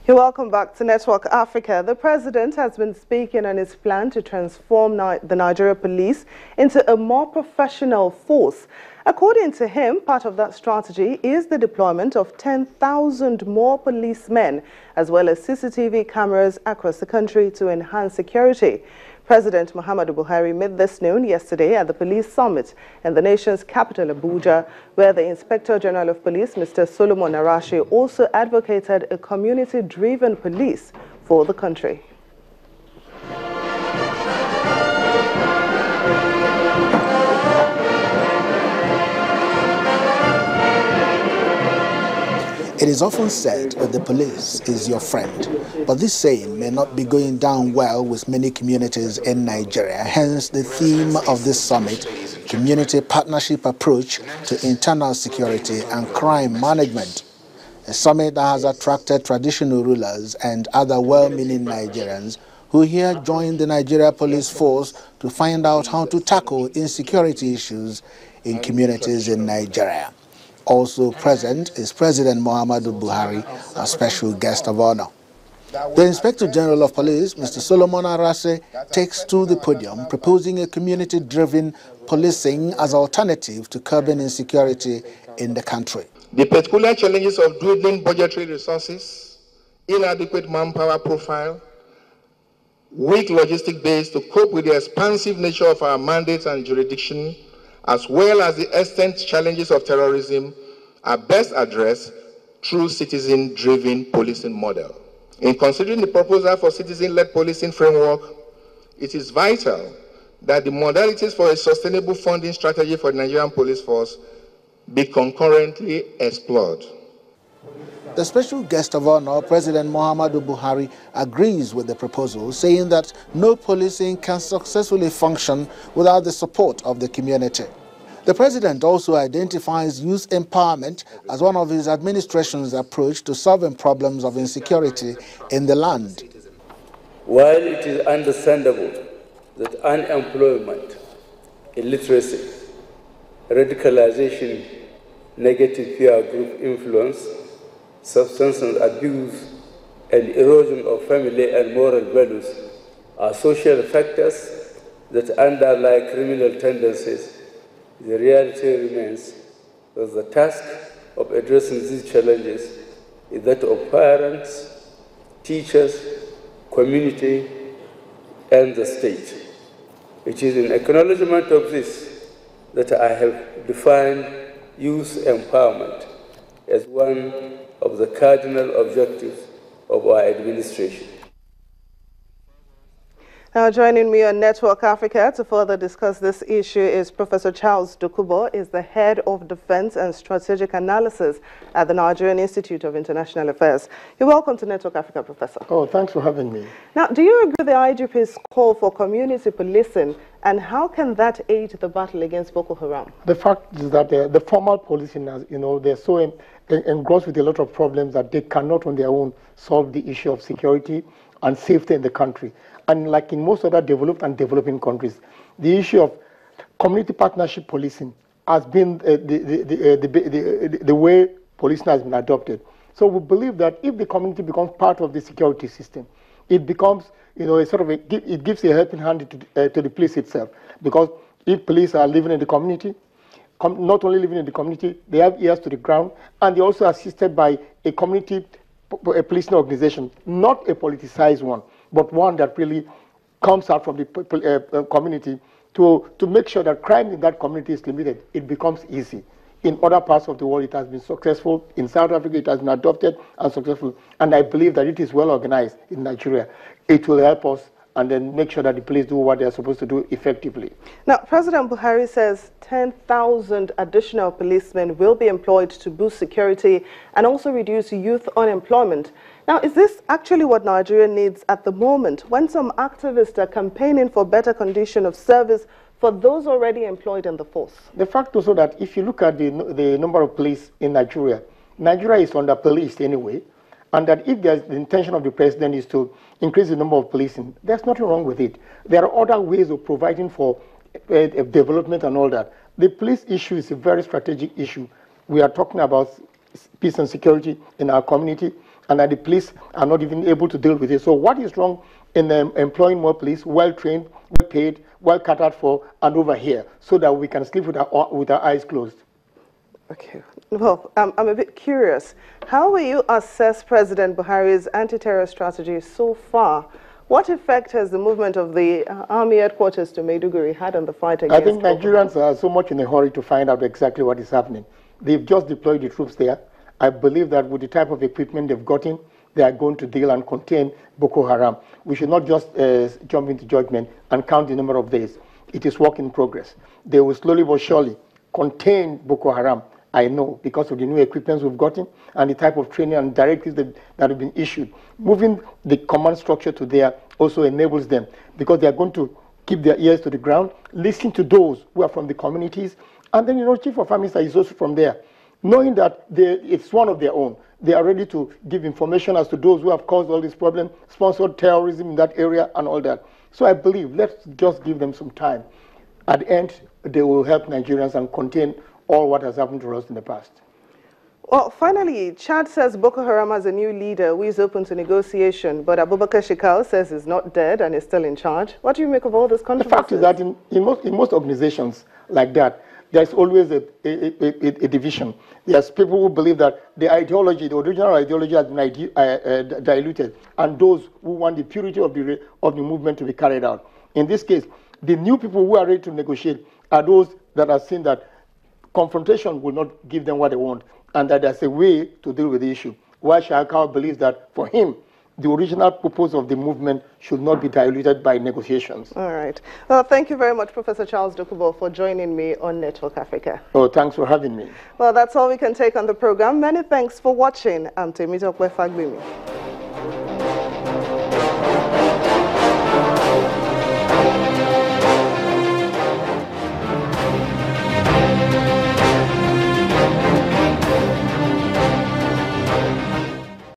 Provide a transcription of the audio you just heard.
You're welcome back to Network Africa. The president has been speaking on his plan to transform the Nigeria police into a more professional force. According to him, part of that strategy is the deployment of 10,000 more policemen, as well as CCTV cameras across the country to enhance security. President Muhammadu Buhari made this known yesterday at the police summit in the nation's capital, Abuja, where the Inspector General of Police, Mr. Solomon Arashi, also advocated a community-driven police for the country. It is often said that the police is your friend, but this saying may not be going down well with many communities in Nigeria. Hence the theme of this summit, Community Partnership Approach to Internal Security and Crime Management. A summit that has attracted traditional rulers and other well-meaning Nigerians who here join the Nigeria Police Force to find out how to tackle insecurity issues in communities in Nigeria. Also present is President Muhammadu Buhari, a special guest of honor. The Inspector General of Police, Mr. Solomon Arashi, takes to the podium proposing a community-driven policing as alternative to curbing insecurity in the country. The particular challenges of dwindling budgetary resources, inadequate manpower profile, weak logistic base to cope with the expansive nature of our mandates and jurisdiction, as well as the extent challenges of terrorism, are best addressed through citizen-driven policing model. In considering the proposal for citizen-led policing framework, it is vital that the modalities for a sustainable funding strategy for the Nigerian Police Force be concurrently explored. The special guest of honor, President Muhammadu Buhari, agrees with the proposal, saying that no policing can successfully function without the support of the community. The president also identifies youth empowerment as one of his administration's approach to solving problems of insecurity in the land. While it is understandable that unemployment, illiteracy, radicalization, negative peer group influence, substance abuse, and erosion of family and moral values are social factors that underlie criminal tendencies, the reality remains that the task of addressing these challenges is that of parents, teachers, community, and the state. It is in acknowledgement of this that I have defined youth empowerment as one of the cardinal objectives of our administration. Now joining me on Network Africa to further discuss this issue is Professor Charles Dokubo, is the Head of Defense and Strategic Analysis at the Nigerian Institute of International Affairs. You're welcome to Network Africa, Professor. Oh, thanks for having me. Now, do you agree with the IGP's call for community policing, and how can that aid the battle against Boko Haram? The fact is that the formal policing, they're so engrossed with a lot of problems that they cannot on their own solve the issue of security and safety in the country. And like in most other developed and developing countries, the issue of community partnership policing has been the way policing has been adopted. So we believe that if the community becomes part of the security system, it becomes, it gives a helping hand to the police itself. Because if police are living in the community, not only living in the community, they have ears to the ground, and they're also assisted by a community policing organization, not a politicized one, but one that really comes out from the community to make sure that crime in that community is limited. It becomes easy. In other parts of the world, it has been successful. In South Africa, it has been adopted and successful. And I believe that it is well organized in Nigeria. It will help us and then make sure that the police do what they are supposed to do effectively. Now, President Buhari says 10,000 additional policemen will be employed to boost security and also reduce youth unemployment. Now, is this actually what Nigeria needs at the moment, when some activists are campaigning for better condition of service for those already employed in the force? The fact also that if you look at the number of police in Nigeria, Nigeria is under-policed anyway, and that if there's the intention of the president is to increase the number of policing, there's nothing wrong with it. There are other ways of providing for development and all that. The police issue is a very strategic issue. We are talking about peace and security in our community, and that the police are not even able to deal with it. So what is wrong in employing more police, well-trained, well-paid, well-catered for, and over here, so that we can sleep with our eyes closed? Okay. Well, I'm a bit curious. How will you assess President Buhari's anti-terror strategy so far? What effect has the movement of the army headquarters to Maiduguri had on the fight against I think Nigerians are so much in a hurry to find out exactly what is happening. They've just deployed the troops there. I believe that with the type of equipment they've gotten, they are going to deal and contain Boko Haram. We should not just jump into judgment and count the number of days. It is work in progress. They will slowly but surely contain Boko Haram. I know, because of the new equipment we've gotten and the type of training and directives that have been issued. Moving the command structure to there also enables them, because they are going to keep their ears to the ground, listen to those who are from the communities, and then, Chief of Army is also from there. Knowing that it's one of their own, they are ready to give information as to those who have caused all this problem, sponsored terrorism in that area and all that. So I believe, let's just give them some time. At the end, they will help Nigerians and contain all what has happened to us in the past. Well, finally, Chad says Boko Haram has a new leader who is open to negotiation, but Abubakar Shekau says he's not dead and is still in charge. What do you make of all this controversy? The fact is that in most organizations like that, there's always a division. There's people who believe that the original ideology has been diluted, and those who want the purity of the movement to be carried out. In this case, the new people who are ready to negotiate are those that are saying that confrontation will not give them what they want, and that there's a way to deal with the issue. While Shekau believes that for him, the original purpose of the movement should not be diluted by negotiations. All right. Well, thank you very much, Professor Charles Dokubo, for joining me on Network Africa. Oh, thanks for having me. Well, that's all we can take on the program. Many thanks for watching. I'm Temitope Fagbimi.